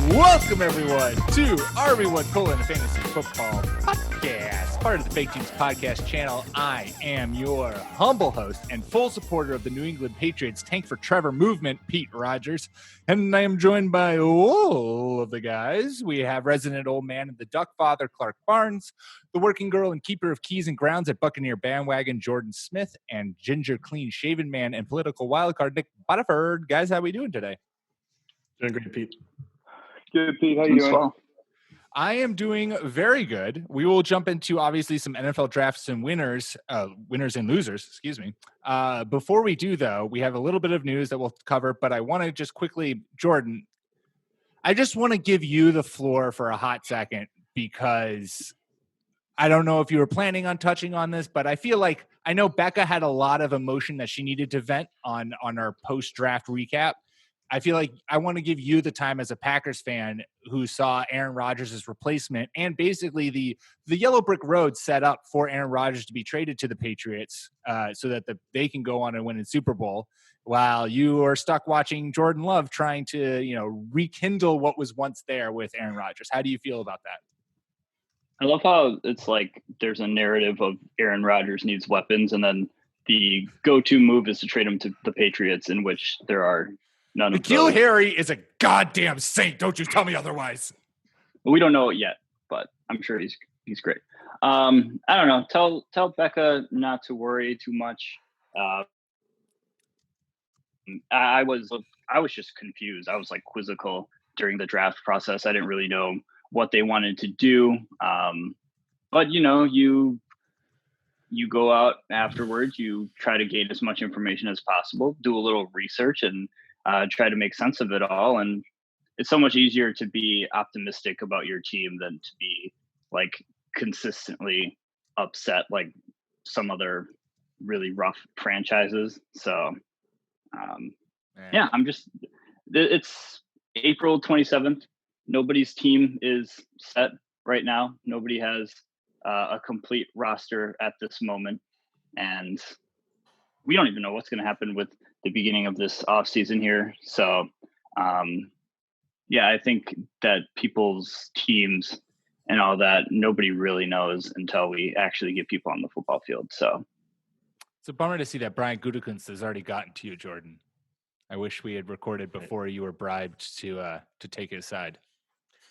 Welcome, everyone, to RB1 Colon Fantasy Football Podcast, part of the Fake Teams Podcast channel. I am your humble host and full supporter of the New England Patriots Tank for Trevor movement, Pete Rodgers. And I am joined by all of the guys. We have resident old man and the duck father, Clark Barnes, the working girl and keeper of keys and grounds at Buccaneer Bandwagon, Jordan Smith, and ginger clean-shaven man and political wildcard, Nick Butterford. Guys, how are we doing today? Doing great, Pete. Good, Pete. How you doing? Well. I am doing very good. We will jump into obviously some NFL drafts and winners and losers, excuse me. Before we do, though, we have a little bit of news that we'll cover, but I want to just quickly, Jordan, I just want to give you the floor for a hot second because I don't know if you were planning on touching on this, but I feel like I know Becca had a lot of emotion that she needed to vent on our post-draft recap. I feel like I want to give you the time as a Packers fan who saw Aaron Rodgers' replacement and basically the yellow brick road set up for Aaron Rodgers to be traded to the Patriots so that they can go on and win a Super Bowl while you are stuck watching Jordan Love trying to, rekindle what was once there with Aaron Rodgers. How do you feel about that? I love how it's like there's a narrative of Aaron Rodgers needs weapons and then the go-to move is to trade him to the Patriots, in which there are none of N'Keal those. Harry is a goddamn saint. Don't you tell me otherwise. We don't know it yet, but I'm sure he's great. I don't know. Tell Becca not to worry too much. I was just confused. I was like quizzical during the draft process. I didn't really know what they wanted to do. But you go out afterwards, you try to gain as much information as possible, do a little research and try to make sense of it all. And it's so much easier to be optimistic about your team than to be like consistently upset like some other really rough franchises. So it's April 27th. Nobody's team is set right now. Nobody has a complete roster at this moment. And we don't even know what's going to happen with the beginning of this off season here. So, I think that people's teams and all that, nobody really knows until we actually get people on the football field. So it's a bummer to see that Brian Gutekunst has already gotten to you, Jordan. I wish we had recorded before you were bribed to take his side.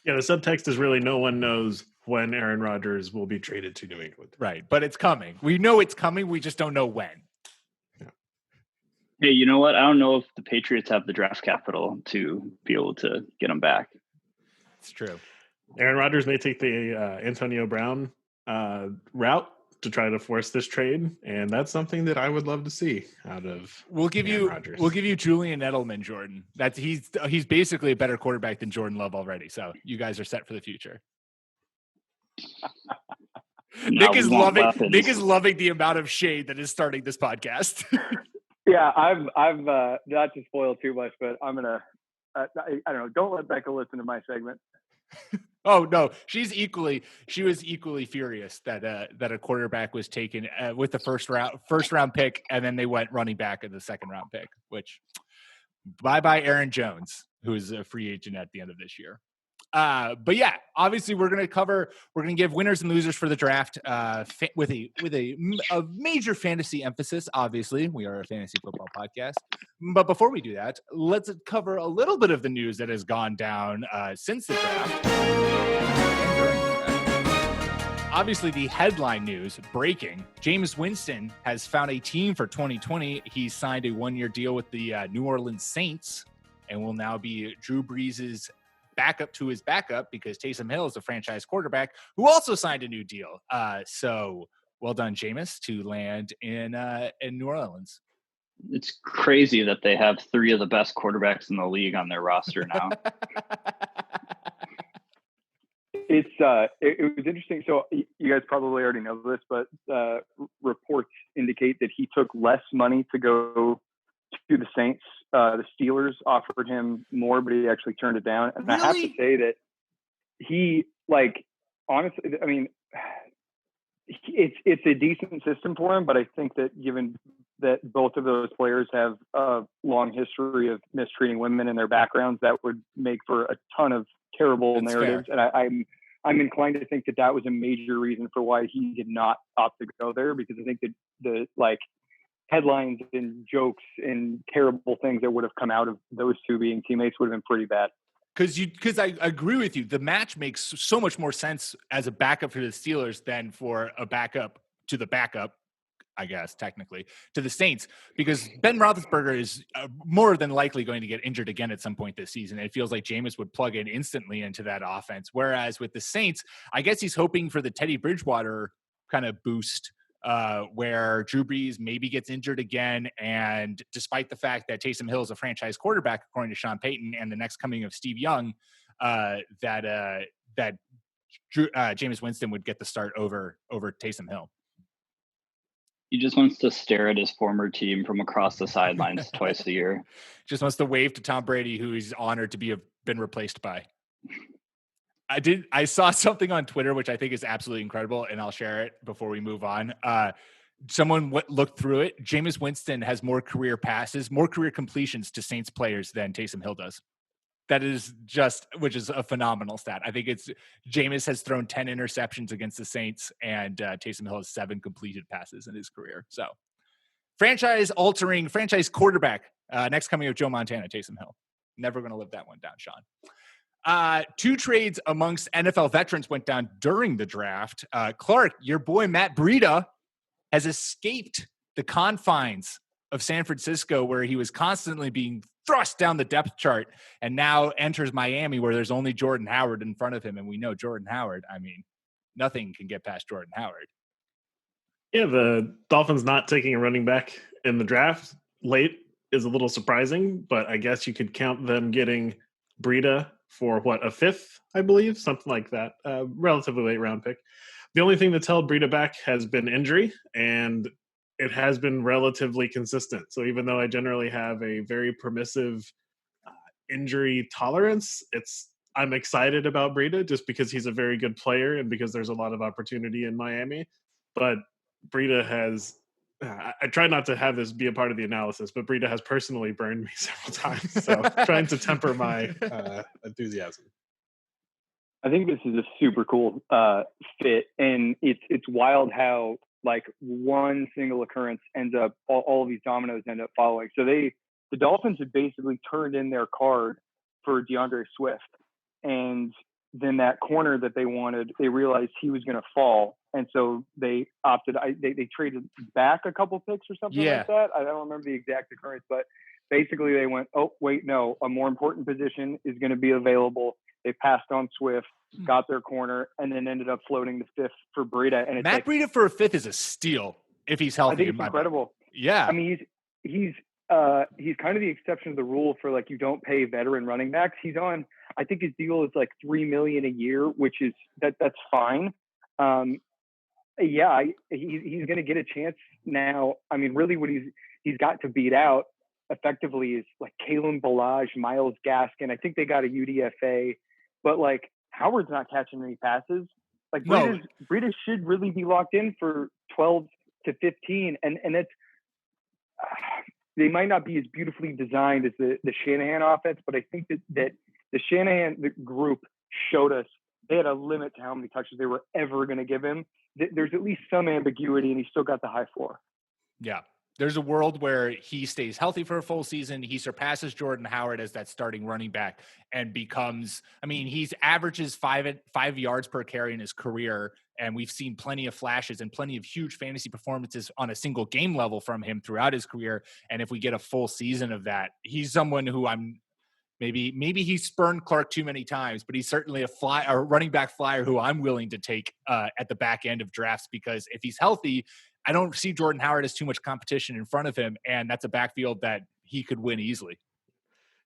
Yeah, the subtext is really no one knows when Aaron Rodgers will be traded to New England. Right, but it's coming. We know it's coming. We just don't know when. Hey, you know what? I don't know if the Patriots have the draft capital to be able to get them back. It's true. Aaron Rodgers may take the Antonio Brown route to try to force this trade, and that's something that I would love to see out of. We'll give you Julian Edelman, Jordan. He's basically a better quarterback than Jordan Love already. So you guys are set for the future. Nick is loving the amount of shade that is starting this podcast. Yeah, I've not to spoil too much, but I'm gonna. I don't know. Don't let Becca listen to my segment. Oh no, she was equally furious that a quarterback was taken with the first round pick, and then they went running back in the second round pick. Which, bye Aaron Jones, who is a free agent at the end of this year. But yeah, obviously we're going to give winners and losers for the draft with a major fantasy emphasis. Obviously, we are a fantasy football podcast. But before we do that, let's cover a little bit of the news that has gone down since the draft. Obviously, the headline news breaking: Jameis Winston has found a team for 2020. He signed a 1-year deal with the New Orleans Saints and will now be Drew Brees' backup to his backup because Taysom Hill is a franchise quarterback who also signed a new deal. So well done, Jameis, to land in New Orleans. It's crazy that they have 3 of the best quarterbacks in the league on their roster now. It was interesting. So you guys probably already know this, but reports indicate that he took less money to go to the Saints. The Steelers offered him more, but he actually turned it down. And Really? I have to say that he, honestly, I mean, it's a decent system for him, but I think that given that both of those players have a long history of mistreating women in their backgrounds, that would make for a ton of terrible That's narratives. fair. And I'm inclined to think that was a major reason for why he did not opt to go there, because I think that the like headlines and jokes and terrible things that would have come out of those two being teammates would have been pretty bad. Because I agree with you. The match makes so much more sense as a backup for the Steelers than for a backup to the backup, I guess, technically, to the Saints, because Ben Roethlisberger is more than likely going to get injured again at some point this season. It feels like Jameis would plug in instantly into that offense. Whereas with the Saints, I guess he's hoping for the Teddy Bridgewater kind of boost, where Drew Brees maybe gets injured again. And despite the fact that Taysom Hill is a franchise quarterback, according to Sean Payton, and the next coming of Steve Young, that Jameis Winston would get the start over Taysom Hill. He just wants to stare at his former team from across the sidelines twice a year. Just wants to wave to Tom Brady, who he's honored to have been replaced by. I saw something on Twitter, which I think is absolutely incredible, and I'll share it before we move on. Someone looked through it. Jameis Winston has more career passes, more career completions to Saints players than Taysom Hill does. That is which is a phenomenal stat. I think Jameis has thrown 10 interceptions against the Saints, and Taysom Hill has 7 completed passes in his career. So franchise-altering, franchise quarterback, next coming of Joe Montana, Taysom Hill. Never going to live that one down, Sean. 2 trades amongst NFL veterans went down during the draft. Clark, your boy Matt Breida has escaped the confines of San Francisco, where he was constantly being thrust down the depth chart, and now enters Miami, where there's only Jordan Howard in front of him. And we know Jordan Howard, I mean, nothing can get past Jordan Howard. Yeah, the Dolphins not taking a running back in the draft late is a little surprising, but I guess you could count them getting Breida for a 5th, I believe, something like that. Relatively late round pick. The only thing that's held Breida back has been injury, and it has been relatively consistent. So even though I generally have a very permissive injury tolerance, I'm excited about Breida just because he's a very good player and because there's a lot of opportunity in Miami. But Breida has, I try not to have this be a part of the analysis, but Breida has personally burned me several times. So trying to temper my enthusiasm. I think this is a super cool fit, and it's wild how like one single occurrence ends up, all of these dominoes end up following. So the Dolphins had basically turned in their card for DeAndre Swift, and then that corner that they wanted, they realized he was going to fall, and so they opted. They traded back a couple picks or something like that. I don't remember the exact occurrence, but basically they went, oh wait, no, a more important position is going to be available. They passed on Swift, got their corner, and then ended up floating the 5th for Breida. And it's Matt Breida for a 5th is a steal if he's healthy. I think it's incredible. Yeah, I mean he's kind of the exception to the rule for like you don't pay veteran running backs. He's on. I think his deal is like $3 million a year, which is that's fine. He's going to get a chance now. I mean, really, what he's got to beat out effectively is like Kalen Ballage, Myles Gaskin. I think they got a UDFA. But like Howard's not catching any passes. Like Breida should really be locked in for 12 to 15, and that's they might not be as beautifully designed as the Shanahan offense, but I think that the Shanahan group showed us they had a limit to how many touches they were ever going to give him. There's at least some ambiguity, and he still got the high floor. Yeah. There's a world where he stays healthy for a full season. He surpasses Jordan Howard as that starting running back and becomes, I mean, he's averages 5 yards per carry in his career. And we've seen plenty of flashes and plenty of huge fantasy performances on a single game level from him throughout his career. And if we get a full season of that, he's someone who maybe he spurned Clark too many times, but he's certainly a running back flyer who I'm willing to take at the back end of drafts, because if he's healthy, I don't see Jordan Howard as too much competition in front of him, and that's a backfield that he could win easily.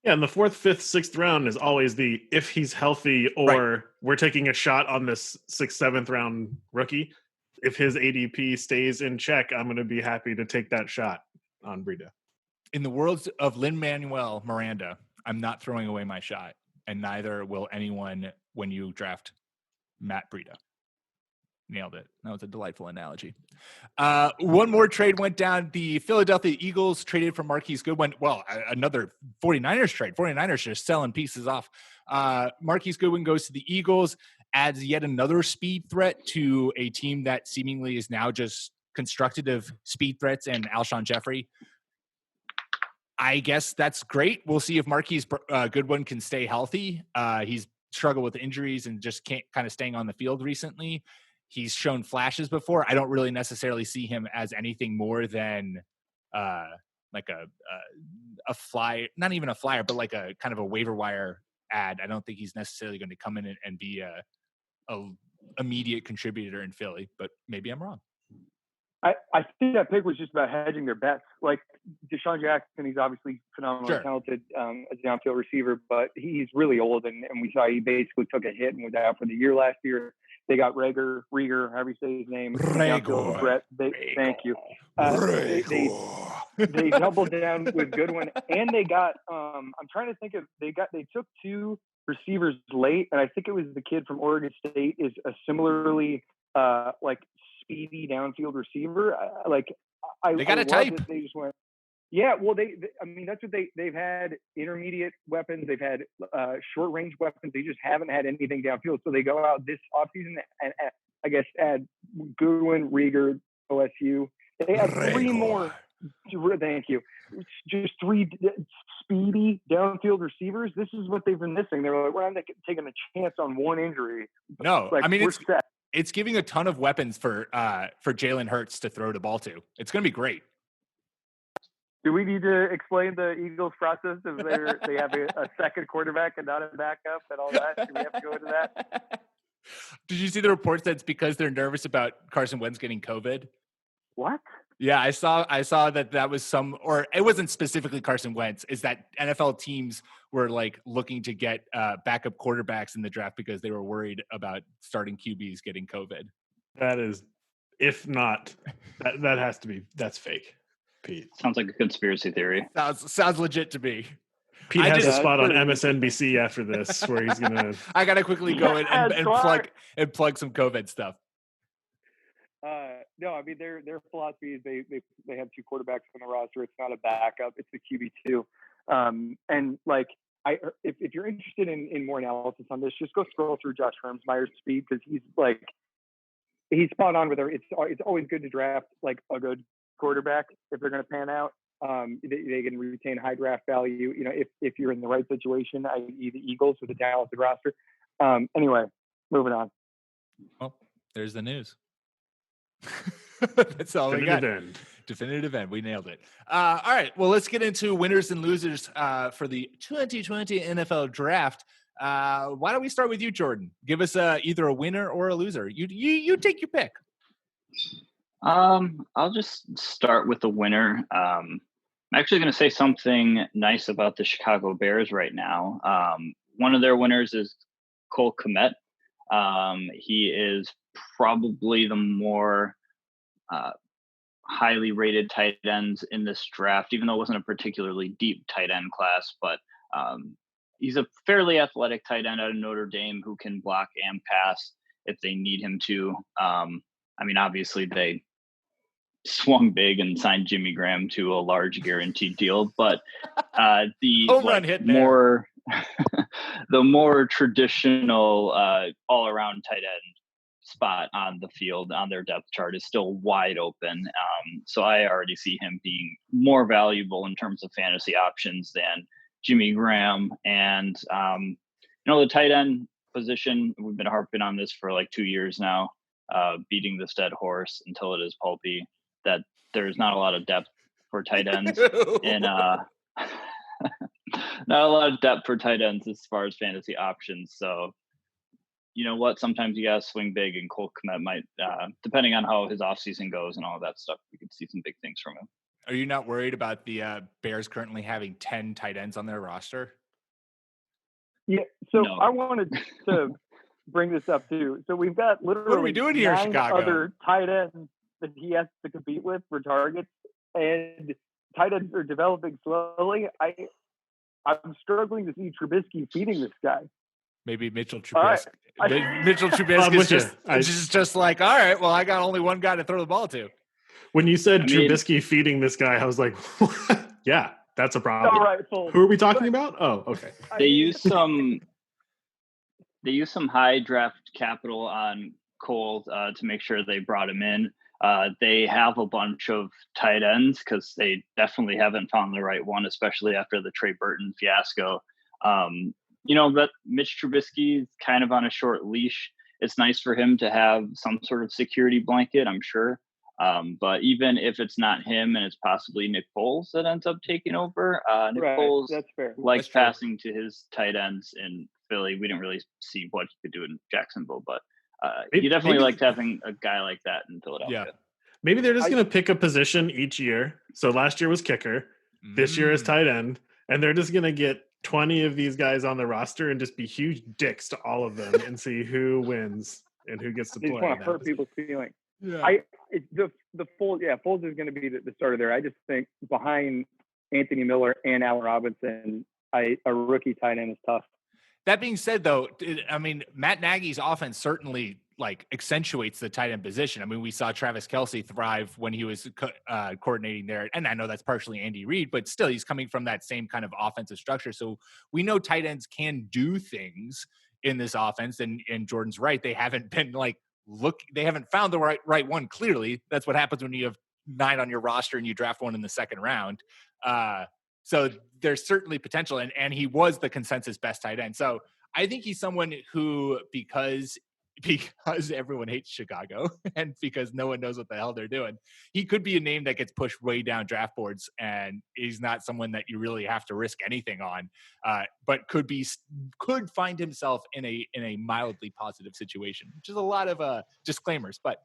Yeah, and the 4th, 5th, 6th round is always the if he's healthy or we're taking a shot on this 6th, 7th round rookie. If his ADP stays in check, I'm going to be happy to take that shot on Breida. In the worlds of Lin-Manuel Miranda, I'm not throwing away my shot, and neither will anyone when you draft Matt Breida. Nailed it. That was a delightful analogy. One more trade went down. The Philadelphia Eagles traded for Marquise Goodwin. Well, another 49ers trade. 49ers just selling pieces off. Marquise Goodwin goes to the Eagles, adds yet another speed threat to a team that seemingly is now just constructed of speed threats and Alshon Jeffrey. I guess that's great. We'll see if Marquise Goodwin can stay healthy. He's struggled with injuries and just can't kind of staying on the field recently. He's shown flashes before. I don't really necessarily see him as anything more than like a flyer, not even a flyer, but like a kind of a waiver wire ad. I don't think he's necessarily going to come in and be a immediate contributor in Philly, but maybe I'm wrong. I think that pick was just about hedging their bets. Like Deshaun Jackson, he's obviously phenomenally talented as a downfield receiver, but he's really old, and we saw he basically took a hit and was out for the year last year. They got Rieger, however you say his name. Thank you. They doubled down with Goodwin, and they got. I'm trying to think of. They took two receivers late, and I think it was the kid from Oregon State is a similarly like speedy downfield receiver. They got a type. They just went. Yeah, well, I mean, that's what they've had intermediate weapons. They've had short range weapons. They just haven't had anything downfield. So they go out this offseason and I guess add Goodwin, Rieger, OSU. They have three more. Thank you. Just three speedy downfield receivers. This is what they've been missing. They're like, we're not taking a chance on one injury. No, I mean, it's giving a ton of weapons for Jalen Hurts to throw the ball to. It's going to be great. Do we need to explain the Eagles' process if they have a second quarterback and not a backup and all that? Do we have to go into that? Did you see the reports that it's because they're nervous about Carson Wentz getting COVID? What? Yeah, I saw that was or it wasn't specifically Carson Wentz. Is that NFL teams were like looking to get backup quarterbacks in the draft because they were worried about starting QBs getting COVID. That is, if not, that has to be. That's fake. Pete. Sounds like a conspiracy theory. Sounds legit to me. Pete has a spot on MSNBC after this where he's gonna. I gotta quickly go in and plug some COVID stuff. No, I mean their philosophy is they have two quarterbacks on the roster. It's not a backup; it's the QB2. And like if you're interested in more analysis on this, just go scroll through Josh Hermsmeyer's speed because he's spot on with her. It's always good to draft like a good quarterback if they're going to pan out. They can retain high draft value. You know, if you're in the right situation, i.e. the Eagles with a talented roster. Anyway, moving on. Well, there's the news. That's all we got. Definitive end. We nailed it. All right. Well, let's get into winners and losers for the 2020 NFL Draft. Why don't we start with you, Jordan? Give us either a winner or a loser. You take your pick. I'll just start with the winner. I'm actually going to say something nice about the Chicago Bears right now. One of their winners is Cole Kmet. He is probably the more highly rated tight ends in this draft, even though it wasn't a particularly deep tight end class, but he's a fairly athletic tight end out of Notre Dame who can block and pass if they need him to. I mean, obviously they swung big and signed Jimmy Graham to a large guaranteed deal, but the more traditional all-around tight end spot on the field on their depth chart is still wide open. So I already see him being more valuable in terms of fantasy options than Jimmy Graham. And, the tight end position, we've been harping on this for like 2 years now, beating this dead horse until it is pulpy, that there's not a lot of depth for tight ends not a lot of depth for tight ends as far as fantasy options. So, you know what? Sometimes you got to swing big, and Cole Kmet might, depending on how his offseason goes and all that stuff, we could see some big things from him. Are you not worried about the Bears currently having 10 tight ends on their roster? Yeah, so no. I wanted to bring this up too. So we've got literally what are we doing here in Chicago? Other tight ends that he has to compete with for targets, and tight ends are developing slowly. I'm struggling to see Trubisky feeding this guy. Maybe Mitchell All right. Trubisky. Mitchell I'm Trubisky with is you. just like, all right, well, I got only one guy to throw the ball to. When you said I mean- Trubisky feeding this guy, I was like, yeah, that's a problem. All right, Foles. Who are we talking about? Oh, okay. They use some high draft capital on Cole to make sure they brought him in. They have a bunch of tight ends because they definitely haven't found the right one, especially after the Trey Burton fiasco. But Mitch Trubisky is kind of on a short leash. It's nice for him to have some sort of security blanket, I'm sure. But even if it's not him and it's possibly Nick Foles that ends up taking over, Nick Foles That's fair. likes passing to his tight ends in Philly. We didn't really see what he could do in Jacksonville, but you definitely liked having a guy like that in Philadelphia. Yeah. Maybe they're just going to pick a position each year. So last year was kicker. This year is tight end. And they're just going to get 20 of these guys on the roster and just be huge dicks to all of them and see who wins and who gets to They play. just want to hurt people's feelings. Yeah. The Foles, Foles is going to be the starter there. I just think behind Anthony Miller and Allen Robinson, a rookie tight end is tough. That being said, though, I mean, Matt Nagy's offense certainly accentuates the tight end position. I mean, we saw Travis Kelce thrive when he was coordinating there. And I know that's partially Andy Reid, but still he's coming from that same kind of offensive structure. So we know tight ends can do things in this offense. And Jordan's right. They haven't been they haven't found the right one. Clearly that's what happens when you have 9 on your roster and you draft one in the second round. So there's certainly potential, and he was the consensus best tight end. So I think he's someone who, because everyone hates Chicago and because no one knows what the hell they're doing, he could be a name that gets pushed way down draft boards, and he's not someone that you really have to risk anything on, but could find himself in a mildly positive situation, which is a lot of disclaimers, but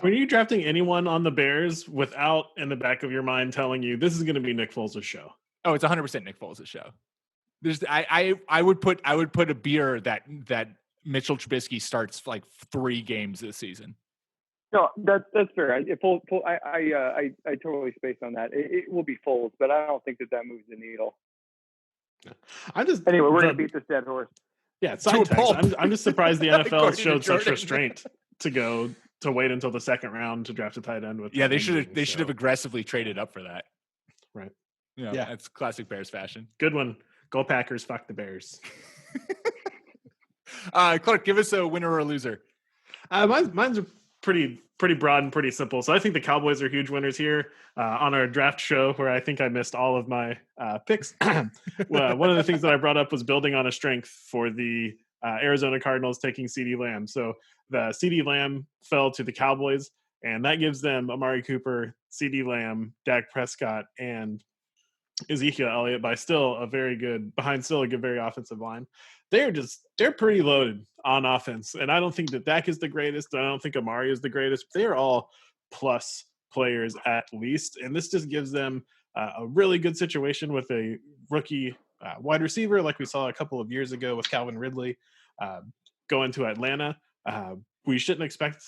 When you're drafting anyone on the Bears without in the back of your mind telling you this is going to be Nick Foles' show. Oh, it's 100% Nick Foles' show. I would put a beer that Mitchell Trubisky starts 3 games this season. No, that's fair. I totally spaced on that. It will be Foles, but I don't think that moves the needle. Anyway, we're gonna beat this dead horse. Yeah, side text. I'm just surprised the NFL showed such restraint to wait until the second round to draft a tight end with. Yeah, they should have aggressively traded up for that. Right. Yeah, that's classic Bears fashion. Good one. Go Packers. Fuck the Bears. Clark, give us a winner or a loser. Mine's are pretty broad and pretty simple. So I think the Cowboys are huge winners here on our draft show, where I think I missed all of my picks. Well, one of the things that I brought up was building on a strength for the Arizona Cardinals taking CeeDee Lamb. So the CeeDee Lamb fell to the Cowboys, and that gives them Amari Cooper, CeeDee Lamb, Dak Prescott, and Ezekiel Elliott behind still a good, very offensive line. They're pretty loaded on offense. And I don't think that Dak is the greatest. I don't think Amari is the greatest. But they are all plus players at least. And this just gives them a really good situation with a rookie wide receiver, like we saw a couple of years ago with Calvin Ridley going to Atlanta. We shouldn't expect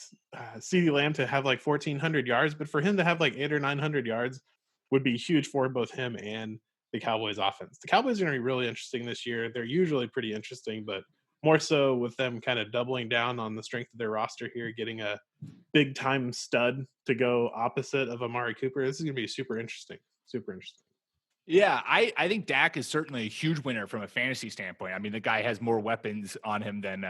CeeDee Lamb to have 1,400 yards, but for him to have 800 or 900 yards would be huge for both him and the Cowboys offense. The Cowboys are going to be really interesting this year. They're usually pretty interesting, but more so with them kind of doubling down on the strength of their roster here, getting a big time stud to go opposite of Amari Cooper. This is going to be super interesting. Super interesting. Yeah, I think Dak is certainly a huge winner from a fantasy standpoint. I mean, the guy has more weapons on him than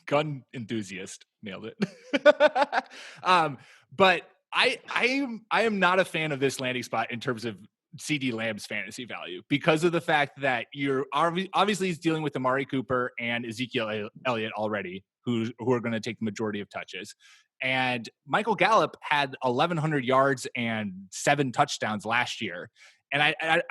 gun enthusiast. Nailed it. But I am not a fan of this landing spot in terms of CeeDee Lamb's fantasy value, because of the fact that you're obviously he's dealing with Amari Cooper and Ezekiel Elliott already, who are going to take the majority of touches. And Michael Gallup had 1,100 yards and 7 touchdowns last year. And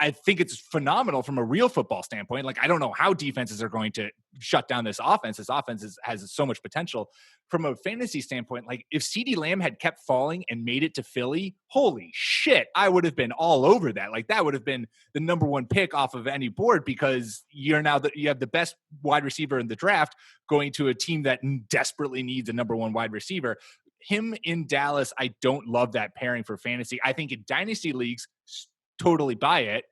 I think it's phenomenal from a real football standpoint. I don't know how defenses are going to shut down this offense. This offense has so much potential. From a fantasy standpoint, if CeeDee Lamb had kept falling and made it to Philly, holy shit, I would have been all over that. That would have been the number 1 pick off of any board, because you have the best wide receiver in the draft going to a team that desperately needs a number 1 wide receiver. Him in Dallas, I don't love that pairing for fantasy. I think in dynasty leagues, totally buy it.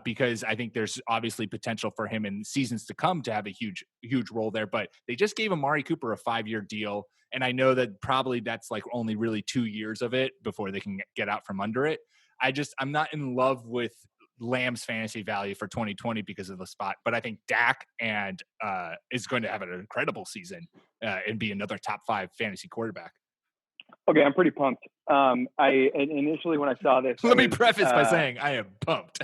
because I think there's obviously potential for him in seasons to come to have a huge role there. But they just gave Amari Cooper a 5-year deal. And I know that probably that's like only really 2 years of it before they can get out from under it. I'm not in love with Lamb's fantasy value for 2020 because of the spot, but I think Dak is going to have an incredible season and be another top 5 fantasy quarterback. Okay, I'm pretty pumped. Initially when I saw this, let me preface by saying I am pumped.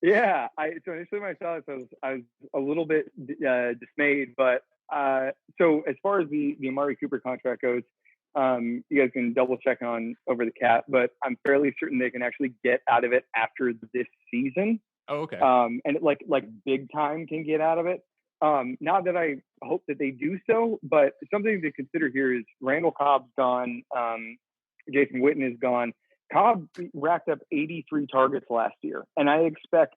Yeah, so initially when I saw this, I was a little bit dismayed. But so as far as the Amari Cooper contract goes, you guys can double check on over the cap, but I'm fairly certain they can actually get out of it after this season. Oh, okay. And like big time can get out of it. Not that I hope that they do so, but something to consider here is Randall Cobb's gone. Jason Witten is gone. Cobb racked up 83 targets last year, and I expect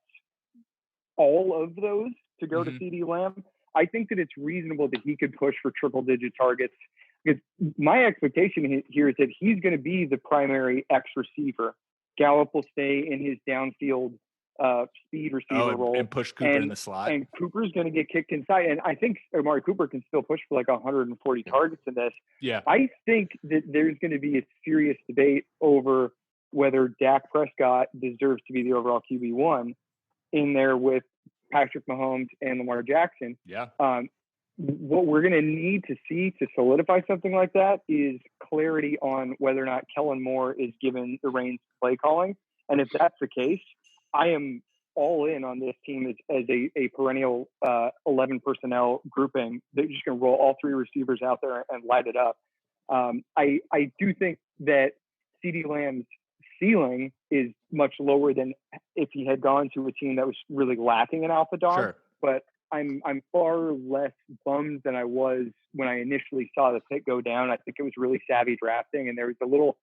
all of those to go to CeeDee Lamb. I think that it's reasonable that he could push for triple-digit targets. Because my expectation here is that he's going to be the primary X receiver. Gallup will stay in his downfield speed receiver role and push Cooper in the slot. And Cooper's going to get kicked inside. And I think Amari Cooper can still push for like 140 targets in this. Yeah. I think that there's going to be a serious debate over whether Dak Prescott deserves to be the overall QB1 in there with Patrick Mahomes and Lamar Jackson. Yeah. What we're going to need to see to solidify something like that is clarity on whether or not Kellen Moore is given the reins to play calling. And if that's the case, I am all in on this team as a perennial 11 personnel grouping. They're just going to roll all 3 receivers out there and light it up. I do think that CeeDee Lamb's ceiling is much lower than if he had gone to a team that was really lacking an alpha dog. Sure. But I'm far less bummed than I was when I initially saw the pick go down. I think it was really savvy drafting, and there was a little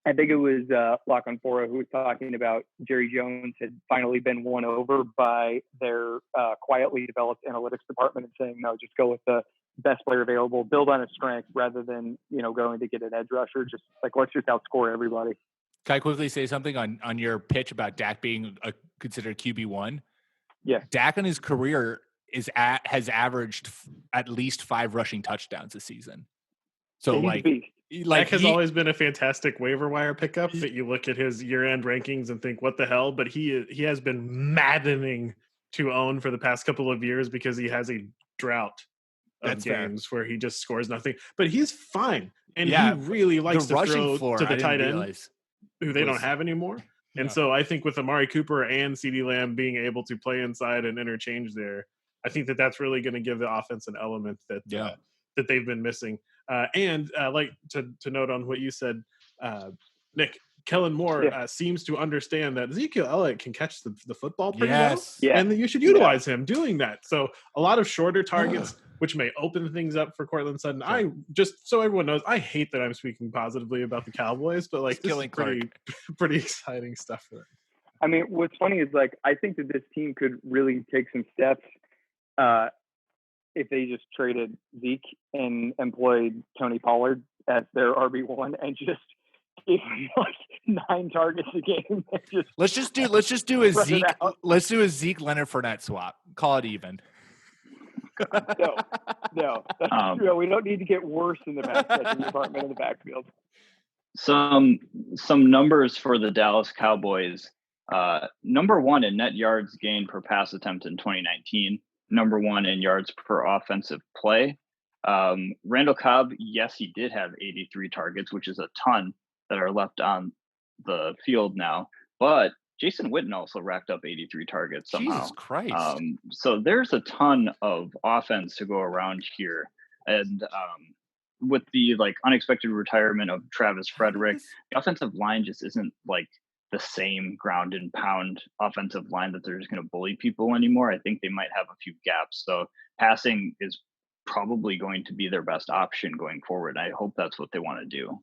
I think it was Lock on Fora who was talking about Jerry Jones had finally been won over by their quietly developed analytics department and saying, no, just go with the best player available, build on his strength rather than, going to get an edge rusher. Just like, let's just outscore everybody. Can I quickly say something on your pitch about Dak being considered QB1? Yeah. Dak in his career has averaged at least 5 rushing touchdowns this season. So Dak has always been a fantastic waiver wire pickup that you look at his year-end rankings and think, what the hell? But he has been maddening to own for the past couple of years because he has a drought of games where he just scores nothing. But he's fine. And he really likes to throw to the tight end who they don't have anymore. And so I think with Amari Cooper and CeeDee Lamb being able to play inside and interchange there, I think that that's really going to give the offense an element that that they've been missing. And like to note on what you said, Nick, Kellen Moore seems to understand that Ezekiel Elliott can catch the football pretty well, and that you should utilize him doing that. So a lot of shorter targets, which may open things up for Cortland Sutton. Sure. I just so everyone knows, I hate that I'm speaking positively about the Cowboys, but like this is pretty exciting stuff for them. I mean, what's funny is like I think that this team could really take some steps if they just traded Zeke and employed Tony Pollard as their RB1 and just gave him like 9 targets a game. Let's just do a Zeke. Let's do a Zeke Leonard Fournette swap. Call it even. No, that's true. We don't need to get worse in the department in the backfield. Some numbers for the Dallas Cowboys. Number 1 in net yards gained per pass attempt in 2019. Number 1 in yards per offensive play. Randall Cobb, yes, he did have 83 targets, which is a ton that are left on the field now. But Jason Witten also racked up 83 targets somehow. Jesus Christ. So there's a ton of offense to go around here. And with the unexpected retirement of Travis Frederick, the offensive line just isn't the same ground and pound offensive line that they're just going to bully people anymore. I think they might have a few gaps. So passing is probably going to be their best option going forward. I hope that's what they want to do.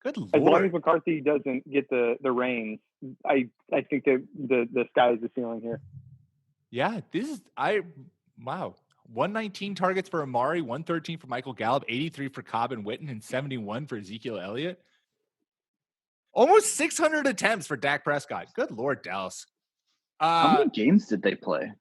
Good Lord. As long as McCarthy doesn't get the reins, I think that the sky is the ceiling here. Yeah, wow. 119 targets for Amari, 113 for Michael Gallup, 83 for Cobb and Witten, and 71 for Ezekiel Elliott. Almost 600 attempts for Dak Prescott. Good Lord, Dallas. How many games did they play?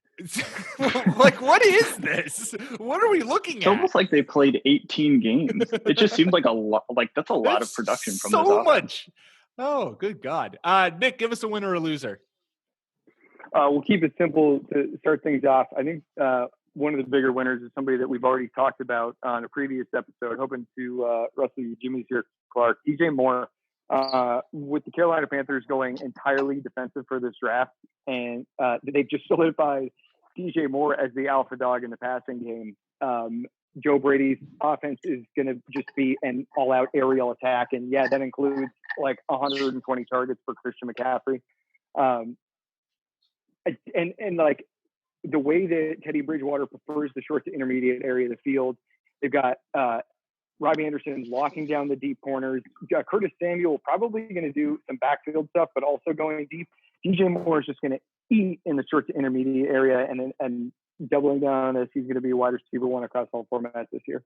Like, what is this? What are we looking It's at? almost like they played 18 games. It just seemed like a lot. Like that's a lot of production from this offense. Much. Oh, good God. Nick, give us a winner or loser. We'll keep it simple to start things off. I think one of the bigger winners is somebody that we've already talked about on a previous episode, hoping to rustle your jimmies here, Clark. DJ Moore, with the Carolina Panthers going entirely defensive for this draft, and they've just solidified DJ Moore as the alpha dog in the passing game. Joe Brady's offense is going to just be an all-out aerial attack, and yeah, that includes like 120 targets for Christian McCaffrey. And like the way that Teddy Bridgewater prefers the short to intermediate area of the field, they've got Robbie Anderson locking down the deep corners. Curtis Samuel probably going to do some backfield stuff, but also going deep. DJ Moore is just going to eat in the short to intermediate area, and doubling down as he's going to be a wide receiver one across all formats this year.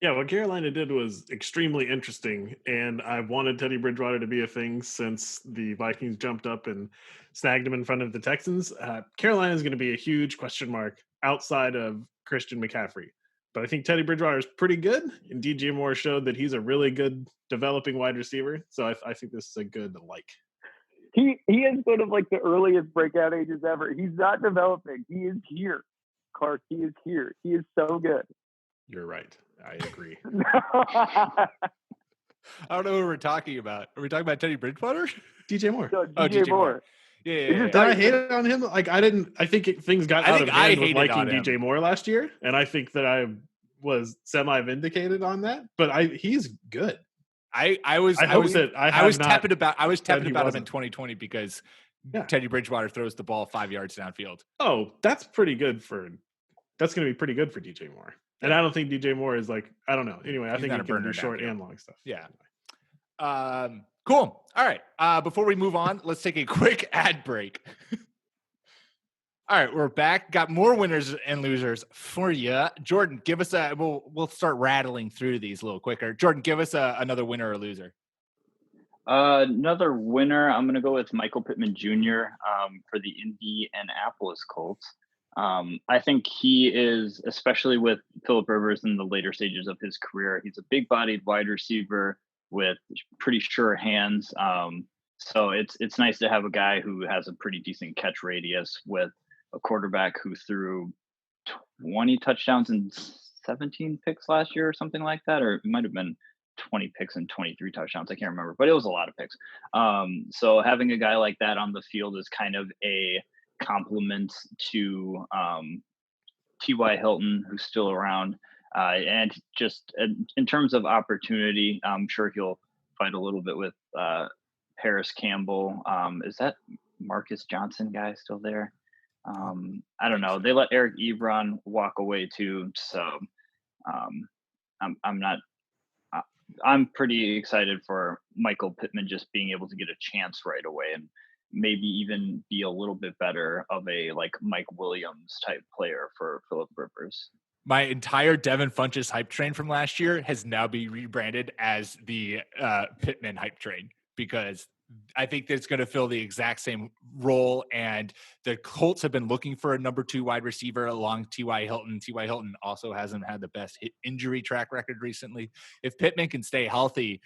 Yeah, what Carolina did was extremely interesting, and I've wanted Teddy Bridgewater to be a thing since the Vikings jumped up and snagged him in front of the Texans. Carolina is going to be a huge question mark outside of Christian McCaffrey. But I think Teddy Bridgewater is pretty good, and DJ Moore showed that he's a really good developing wide receiver. So I think this is a good like. He is sort of like the earliest breakout ages ever. He's not developing. He is here, Clark. He is here. He is so good. You're right. I agree. I don't know what we're talking about. Are we talking about Teddy Bridgewater? DJ Moore. So, DJ Moore. Yeah. Did I hate it on him? Like I think things got out of hand with liking DJ Moore last year, and I think that I was semi-vindicated on that. But he's good. I was tepid about him in 2020 because Teddy Bridgewater throws the ball 5 yards downfield. Oh, that's pretty good that's going to be pretty good for DJ Moore. And I don't think DJ Moore is like, I don't know. Anyway, I think he can do short and long stuff. Yeah. Cool. All right. Before we move on, let's take a quick ad break. All right, we're back. Got more winners and losers for you. Jordan, give us we'll start rattling through these a little quicker. Jordan, give us another winner or loser. Another winner, I'm going to go with Michael Pittman Jr. For the Indianapolis Colts. I think he is, especially with Phillip Rivers in the later stages of his career, he's a big-bodied wide receiver with pretty sure hands. So it's nice to have a guy who has a pretty decent catch radius with a quarterback who threw 20 touchdowns and 17 picks last year or something like that, or it might have been 20 picks and 23 touchdowns. I can't remember, but it was a lot of picks. So having a guy like that on the field is kind of a compliment to T.Y. Hilton, who's still around. And just in terms of opportunity, I'm sure he'll fight a little bit with Paris Campbell. Is that Marcus Johnson guy still there? I don't know. They let Eric Ebron walk away too. So I'm pretty excited for Michael Pittman just being able to get a chance right away and maybe even be a little bit better of a like Mike Williams type player for Phillip Rivers. My entire Devin Funchess hype train from last year has now been rebranded as the Pittman hype train because I think that's going to fill the exact same role. And the Colts have been looking for a number 2 wide receiver along T.Y. Hilton. T.Y. Hilton also hasn't had the best injury track record recently. If Pittman can stay healthy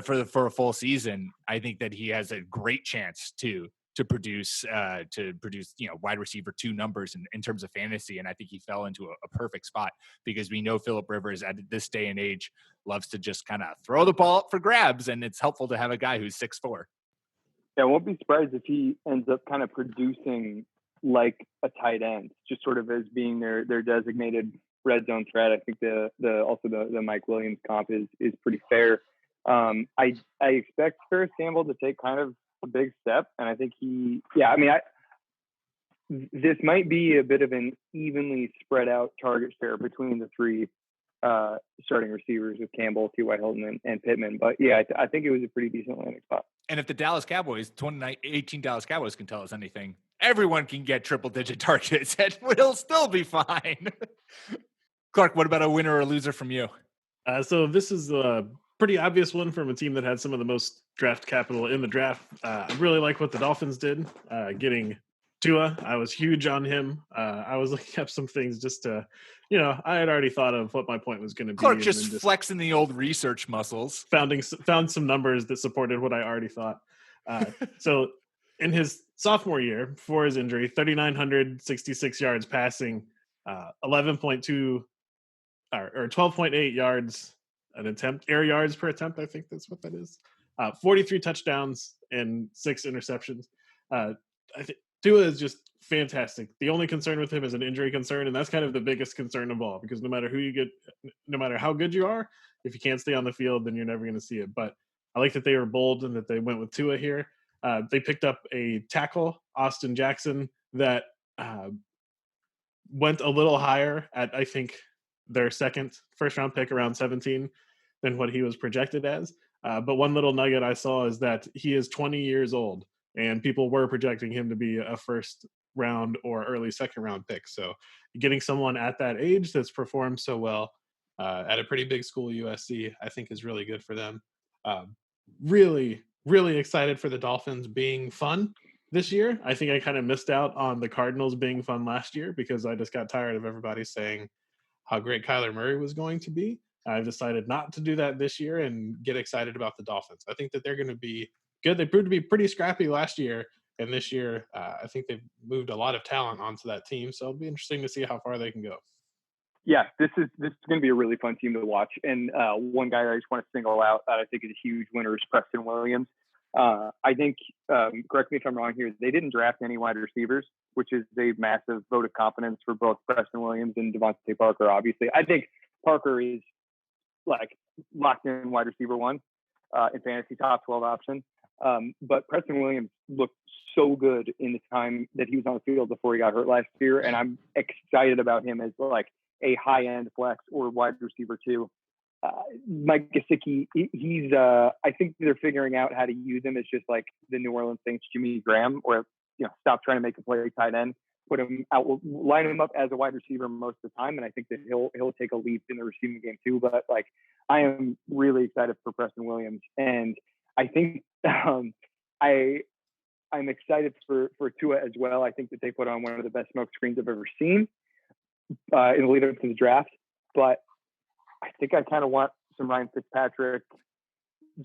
for a full season, I think that he has a great chance to produce wide receiver 2 numbers in terms of fantasy. And I think he fell into a perfect spot because we know Phillip Rivers at this day and age loves to just kind of throw the ball up for grabs. And it's helpful to have a guy who's 6'4". Yeah, I won't be surprised if he ends up kind of producing like a tight end, just sort of as being their designated red zone threat. I think the Mike Williams comp is pretty fair. I expect Paris Campbell to take kind of a big step, and I think this might be a bit of an evenly spread out target share between the 3 starting receivers with Campbell, T.Y. Hilton, and Pittman. But yeah, I think it was a pretty decent landing spot. And if the 2018 Dallas Cowboys can tell us anything, everyone can get triple-digit targets and we'll still be fine. Clark, what about a winner or a loser from you? So this is a pretty obvious one from a team that had some of the most draft capital in the draft. I really like what the Dolphins did, getting Tua, I was huge on him. I was looking up some things just to, I had already thought of what my point was going to be. Clark just flexing the old research muscles. Found some numbers that supported what I already thought. So in his sophomore year, before his injury, 3,966 yards passing, 11.2 or 12.8 yards an attempt, air yards per attempt. I think that's what that is. 43 touchdowns and 6 interceptions. I think Tua is just fantastic. The only concern with him is an injury concern, and that's kind of the biggest concern of all, because no matter who you get, no matter how good you are, if you can't stay on the field, then you're never going to see it. But I like that they were bold and that they went with Tua here. They picked up a tackle, Austin Jackson, that went a little higher at, I think, their first-round pick, around 17, than what he was projected as. But one little nugget I saw is that he is 20 years old, and people were projecting him to be a first-round or early second-round pick. So getting someone at that age that's performed so well at a pretty big school, USC, I think is really good for them. Really, really excited for the Dolphins being fun this year. I think I kind of missed out on the Cardinals being fun last year because I just got tired of everybody saying how great Kyler Murray was going to be. I've decided not to do that this year and get excited about the Dolphins. I think that they're going to be good. They proved to be pretty scrappy last year, and this year I think they've moved a lot of talent onto that team. So it'll be interesting to see how far they can go. Yeah, this is going to be a really fun team to watch. And one guy I just want to single out that I think is a huge winner is Preston Williams. I think, correct me if I'm wrong here, they didn't draft any wide receivers, which is a massive vote of confidence for both Preston Williams and Devontae Parker, obviously. I think Parker is like locked in wide receiver one in fantasy, top 12 option. But Preston Williams looked so good in the time that he was on the field before he got hurt last year. And I'm excited about him as like a high-end flex or wide receiver too. Mike Gesicki, he's I think they're figuring out how to use him as just like the New Orleans Saints Jimmy Graham, or stop trying to make a play tight end, put him out, line him up as a wide receiver most of the time, and I think that he'll take a leap in the receiving game too. But like, I am really excited for Preston Williams, and I think I'm excited for Tua as well. I think that they put on one of the best smoke screens I've ever seen in the lead up to the draft, but I think I kind of want some Ryan Fitzpatrick,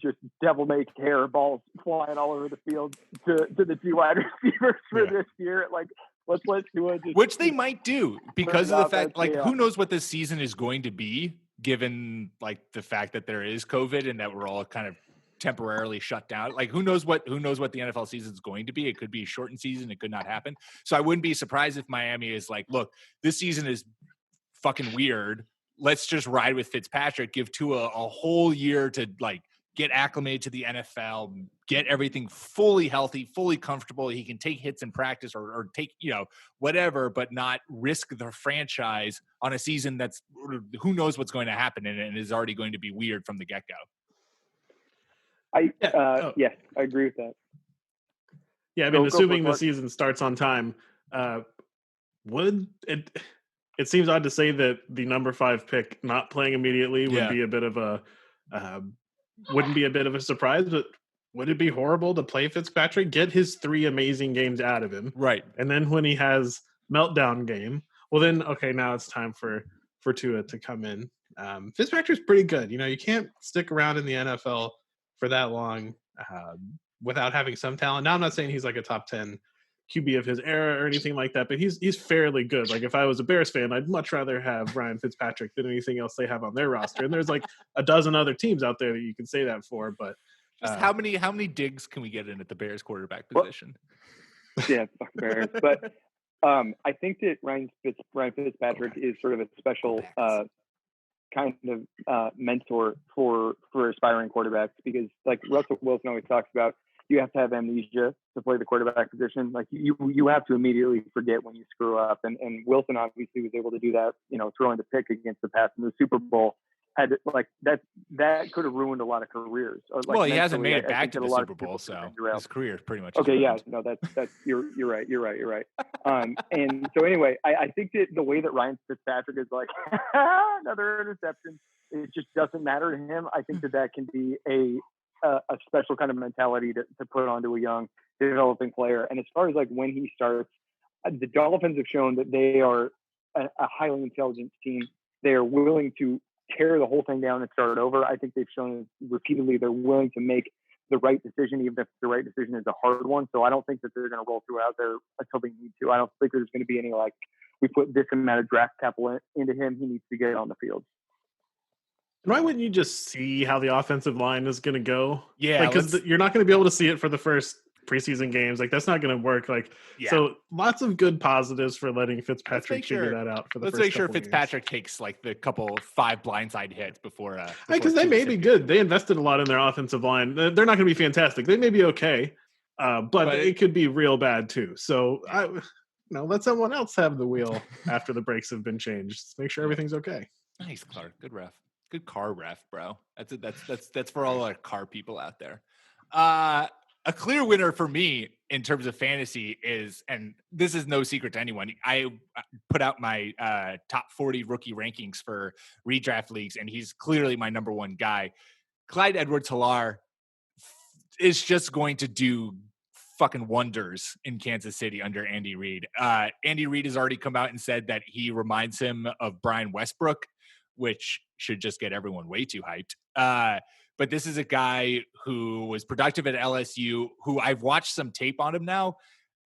just devil-may care balls flying all over the field to the 2 wide receivers for this year. Like, let's let Tua just, which they might do because of the fact, like, who knows what this season is going to be, given like the fact that there is COVID and that we're all kind of temporarily shut down. Like, who knows what the NFL season is going to be? It could be a shortened season. It could not happen. So I wouldn't be surprised if Miami is like, look, this season is fucking weird. Let's just ride with Fitzpatrick, give Tua a whole year to like get acclimated to the NFL, get everything fully healthy, fully comfortable. He can take hits in practice or take, whatever, but not risk the franchise on a season that's who knows what's going to happen in it and is already going to be weird from the get-go. Yes, I agree with that. Yeah, I mean, assuming the season starts on time, it seems odd to say that the number 5 pick not playing immediately would be a bit of a wouldn't be a bit of a surprise, but would it be horrible to play Fitzpatrick, get his 3 amazing games out of him, right? And then when he has meltdown game, well, then okay, now it's time for Tua to come in. Fitzpatrick's pretty good. You can't stick around in the NFL for that long without having some talent. Now, I'm not saying he's like a top 10 QB of his era or anything like that, but he's fairly good. Like, if I was a Bears fan, I'd much rather have Ryan Fitzpatrick than anything else they have on their roster. And there's like a dozen other teams out there that you can say that for. But just how many digs can we get in at the Bears quarterback position? Yeah, fuck Bears. But I think that Ryan Fitzpatrick is sort of a special kind of mentor for aspiring quarterbacks, because like Russell Wilson always talks about, you have to have amnesia to play the quarterback position. Like, you have to immediately forget when you screw up. And Wilson obviously was able to do that, throwing the pick against the Pats in the Super Bowl. Had like that could have ruined a lot of careers. Like, well, he hasn't made it back to the Super Bowl, so his career is pretty much okay. Yeah, no, that's you're right. And so anyway, I think that the way that Ryan Fitzpatrick is like another interception, it just doesn't matter to him. I think that can be a special kind of mentality to put onto a young developing player. And as far as like when he starts, the Dolphins have shown that they are a highly intelligent team. They are willing to tear the whole thing down and start it over. I think they've shown repeatedly they're willing to make the right decision, even if the right decision is a hard one. So I don't think that they're going to roll through out there until they need to. I don't think there's going to be any like, we put this amount of draft capital into him, he needs to get on the field. Why wouldn't you just see how the offensive line is going to go? Yeah, because you're not going to be able to see it for the first preseason games. Like that's not going to work. So lots of good positives for letting Fitzpatrick figure that out for the first. Let's make sure games. Fitzpatrick takes like the couple 5 blindside hits before. Because they may be good. They invested a lot in their offensive line. They're not going to be fantastic. They may be okay, but it could be real bad too. So let someone else have the wheel after the brakes have been changed. Just make sure everything's okay. Nice, Clark. Good ref. Good car ref, bro. That's for all our car people out there. A clear winner for me in terms of fantasy is, and this is no secret to anyone, I put out my top 40 rookie rankings for redraft leagues, and he's clearly my number one guy. Clyde Edwards-Helaire is just going to do fucking wonders in Kansas City under Andy Reid. Andy Reid has already come out and said that he reminds him of Brian Westbrook, which should just get everyone way too hyped. But this is a guy who was productive at LSU, who I've watched some tape on him now,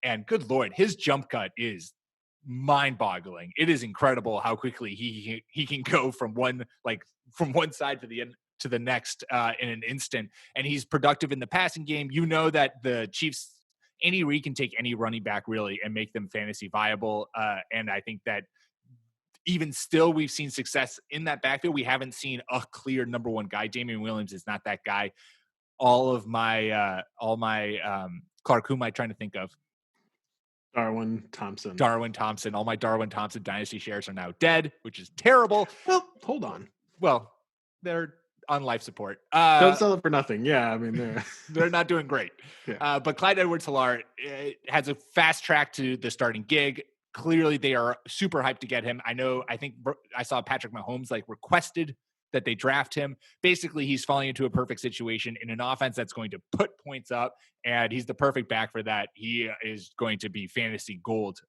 and good Lord, his jump cut is mind-boggling. It is incredible how quickly he can go from one side to the next in an instant, and he's productive in the passing game. You know that the Chiefs, Andy Reid can take any running back really and make them fantasy viable, and I think that even still, we've seen success in that backfield. We haven't seen a clear number one guy. Damian Williams is not that guy. All my Clark, who am I trying to think of? Darwin Thompson. All my Darwin Thompson dynasty shares are now dead, which is terrible. Well, hold on. Well, they're on life support. Don't sell it for nothing. Yeah, I mean, they're not doing great. Yeah. But Clyde Edwards-Helaire has a fast track to the starting gig. Clearly, they are super hyped to get him. I think I saw Patrick Mahomes requested that they draft him. Basically, he's falling into a perfect situation in an offense that's going to put points up, and he's the perfect back for that. He is going to be fantasy gold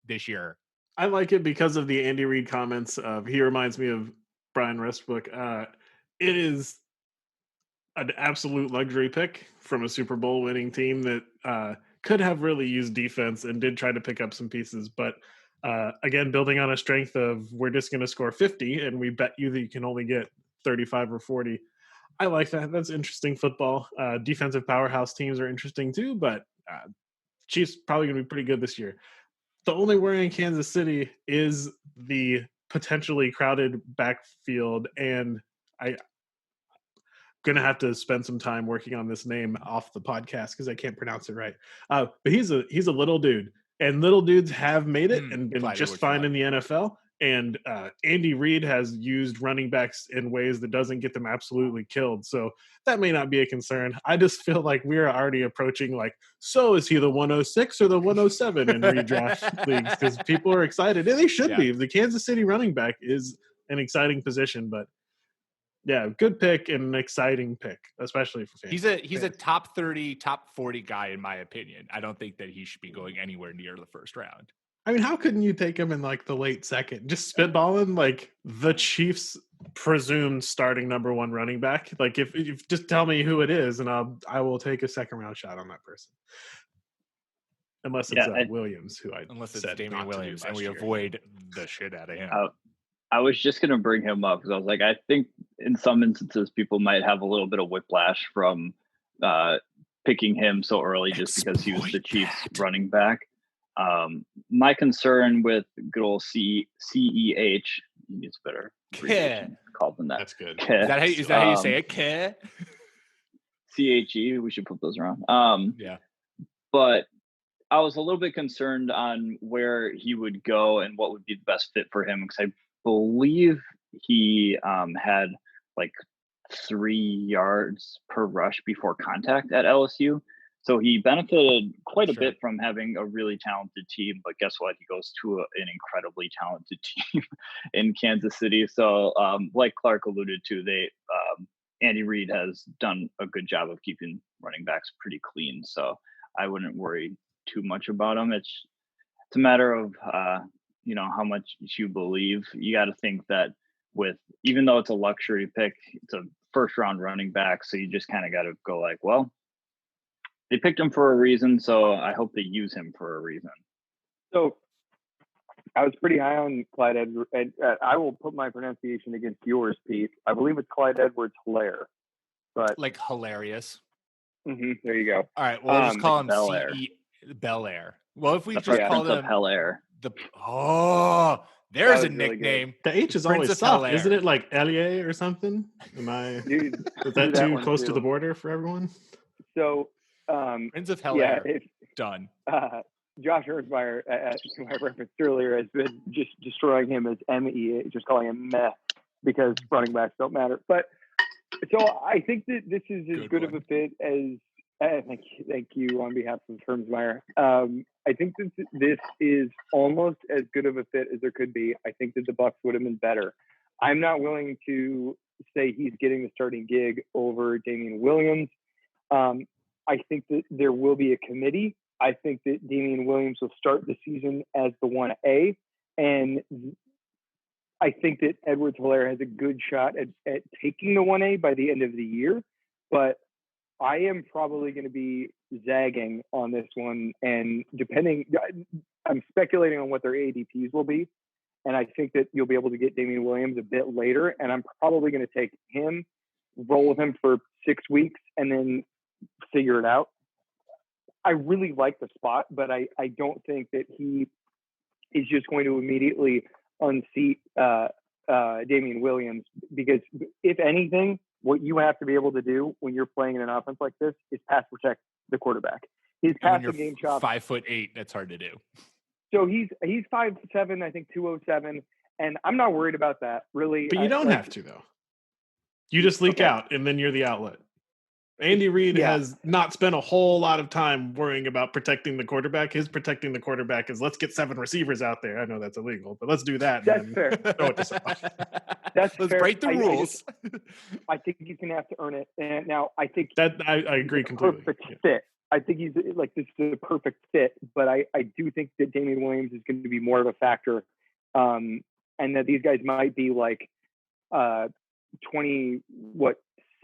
this year. I like it because of the Andy Reid comments. He reminds me of Brian Westbrook. It is an absolute luxury pick from a Super Bowl winning team that could have really used defense and did try to pick up some pieces. But again, building on a strength of we're just going to score 50 and we bet you that you can only get 35 or 40. I like that. That's interesting football. Defensive powerhouse teams are interesting too, but Chiefs probably going to be pretty good this year. The only worry in Kansas City is the potentially crowded backfield, and I'm going to have to spend some time working on this name off the podcast because I can't pronounce it right. But he's a little dude, and little dudes have made it and been just fine in the NFL. And Andy Reid has used running backs in ways that doesn't get them absolutely killed. So that may not be a concern. I just feel like we're already approaching so is he the 106 or the 107 in redraft leagues? Because people are excited, and they should be. The Kansas City running back is an exciting position, but yeah, good pick and an exciting pick, especially for fantasy. He's a top 30, top 40 guy in my opinion. I don't think that he should be going anywhere near the first round. I mean, how couldn't you take him in the late second? Just spitballing the Chiefs' presumed starting number one running back. If just tell me who it is, and I will take a second round shot on that person. Unless it's Williams, unless it's Damian Williams, and we avoid the shit out of him. I was just going to bring him up because I was like, I think in some instances people might have a little bit of whiplash from picking him so early just because he was the Chiefs running back. My concern with good old CEH, it's better called than that. That's good. Is that how you say it? CHE, we should put those around. Yeah. But I was a little bit concerned on where he would go and what would be the best fit for him, because I believe he had 3 yards per rush before contact at LSU. So he benefited quite a bit from having a really talented team, but guess what? He goes to an incredibly talented team in Kansas City. So like Clark alluded to, Andy Reid has done a good job of keeping running backs pretty clean. So I wouldn't worry too much about him. it's a matter of how much you believe. You got to think that even though it's a luxury pick, it's a first round running back, so you just kind of got to go like, well, they picked him for a reason, so I hope they use him for a reason. So I was pretty high on Clyde Edwards. I will put my pronunciation against yours, Pete. I believe it's Clyde Edwards-Helaire, but like hilarious. There you go. All right, well, we'll just call him Belair. Belair. Well, if we The just call Prince of them Helaire. there's a was really nickname. The H is Prince always of soft, Helaire. isn't it? Like Ellier or something? Dude, Is that that too one close too. to the border for everyone? So, Prince of Helaire. Done. Josh Hertzmeyer, who I referenced earlier, has been just destroying him as MEA, just calling him meh because running backs don't matter. But so I think that this is as good of a fit as. Thank you on behalf of Hertzmeyer. I think that this is almost as good of a fit as there could be. I think that the Bucs would have been better. I'm not willing to say he's getting the starting gig over Damian Williams. I think that there will be a committee. I think that Damian Williams will start the season as the 1A. And I think that Edwards-Helaire has a good shot at taking the 1A by the end of the year. But I am probably going to be zagging on this one. And I'm speculating on what their ADPs will be. And I think that you'll be able to get Damian Williams a bit later. And I'm probably going to take him, roll with him for 6 weeks, and then figure it out. I really like the spot, but I don't think that he is just going to immediately unseat Damian Williams, because if anything, what you have to be able to do when you're playing in an offense like this is pass protect the quarterback. His passing game chop. 5'8", that's hard to do. So he's 5'7", I think 207, and I'm not worried about that really. But you don't have to though. You just leak out, and then you're the outlet. Andy Reid has not spent a whole lot of time worrying about protecting the quarterback. His protecting the quarterback is let's get 7 receivers out there. I know that's illegal, but let's do that. That's fair. Throw it to someone. Let's break the rules. I think he's going to have to earn it. And now I think that I agree completely. Perfect fit. I think he's like, this is a perfect fit, but I do think that Damian Williams is going to be more of a factor, and that these guys might be like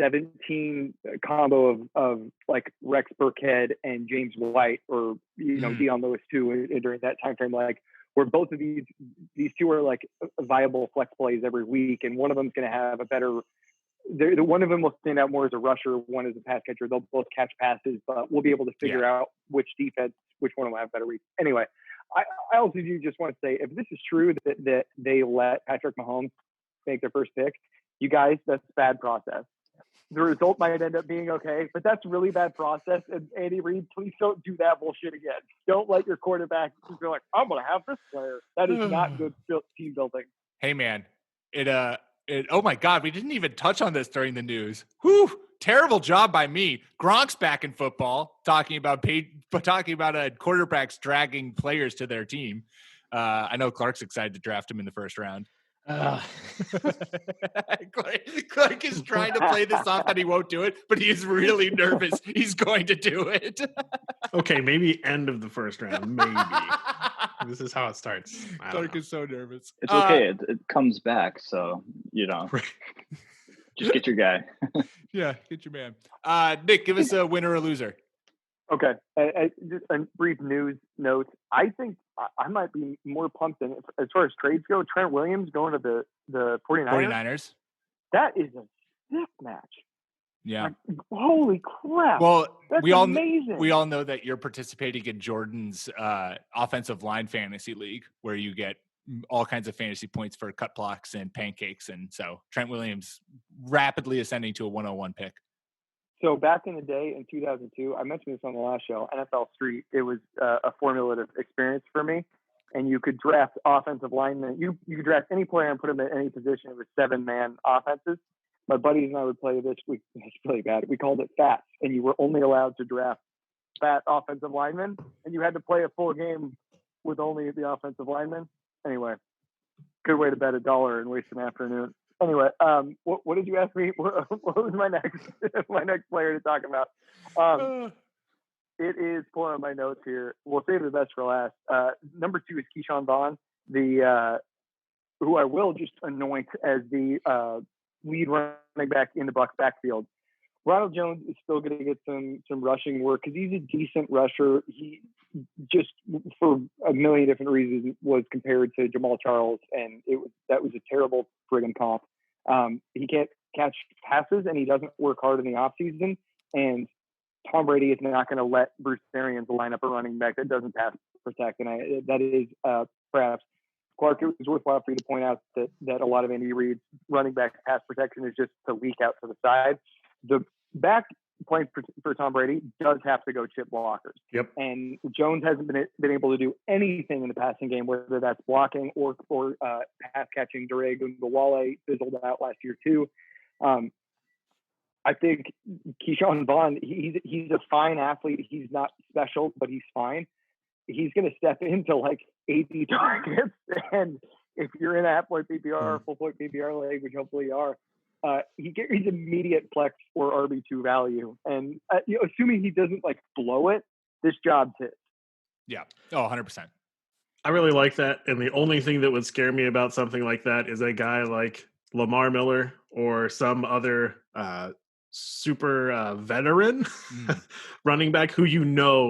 17 combo of like Rex Burkhead and James White, or Deion Lewis too during that time frame, like where both of these two are like viable flex plays every week, and one of them's going to have a better. One of them will stand out more as a rusher, one as a pass catcher. They'll both catch passes, but we'll be able to figure out which one will have better weeks. Anyway, I also do just want to say, if this is true that they let Patrick Mahomes make their first pick, you guys, that's bad process. The result might end up being okay, but that's really bad process. And Andy Reid, please don't do that bullshit again. Don't let your quarterback just be like, I'm going to have this player. That is not good team building. Hey man, oh my God, we didn't even touch on this during the news. Whew, terrible job by me. Gronk's back in football, talking about quarterbacks dragging players to their team. I know Clark's excited to draft him in the first round. Clark is trying to play this off that he won't do it, but he's really nervous. He's going to do it. Okay, maybe end of the first round, maybe. This is how it starts. Clark is so nervous. It's okay. It comes back, so just get your guy. Yeah, get your man. Nick, give us a winner or loser. Okay, just a brief news note. I think I might be more pumped than, as far as trades go, Trent Williams going to the 49ers. That is a sick match. Yeah. Like, holy crap. Well, that's amazing. We all know that you're participating in Jordan's offensive line fantasy league, where you get all kinds of fantasy points for cut blocks and pancakes. And so Trent Williams rapidly ascending to a 101 pick. So back in the day in 2002, I mentioned this on the last show, NFL Street, it was a formative experience for me. And you could draft offensive linemen. You could draft any player and put him at any position. It was 7-man offenses. My buddies and I would play this. It's really bad. We called it fats. And you were only allowed to draft fat offensive linemen. And you had to play a full game with only the offensive linemen. Anyway, good way to bet $1 and waste an afternoon. Anyway, what did you ask me? What was my next player to talk about? It is pulling up my notes here. We'll save the best for last. Number 2 is Keyshawn Vaughn, who I will just anoint as the lead running back in the Bucs backfield. Ronald Jones is still going to get some rushing work because he's a decent rusher. He just, for a million different reasons, was compared to Jamal Charles, and that was a terrible friggin' comp. He can't catch passes, and he doesn't work hard in the offseason. And Tom Brady is not going to let Bruce Arians line up a running back that doesn't pass protect. And that is perhaps, Clark, it was worthwhile for you to point out that a lot of Andy Reid's running back pass protection is just to leak out to the side. The back playing for Tom Brady does have to go chip blockers. Yep. And Jones hasn't been able to do anything in the passing game, whether that's blocking or pass catching. Dare Gunbowale fizzled out last year too. I think Keyshawn Vaughn, he's a fine athlete. He's not special, but he's fine. He's going to step into like 80 targets. And if you're in a half-point PPR, full-point PPR league, which hopefully you are, he's immediate flex or RB2 value. And assuming he doesn't like blow it, this job's his. Yeah. Oh, 100%. I really like that. And the only thing that would scare me about something like that is a guy like Lamar Miller or some other super veteran running back who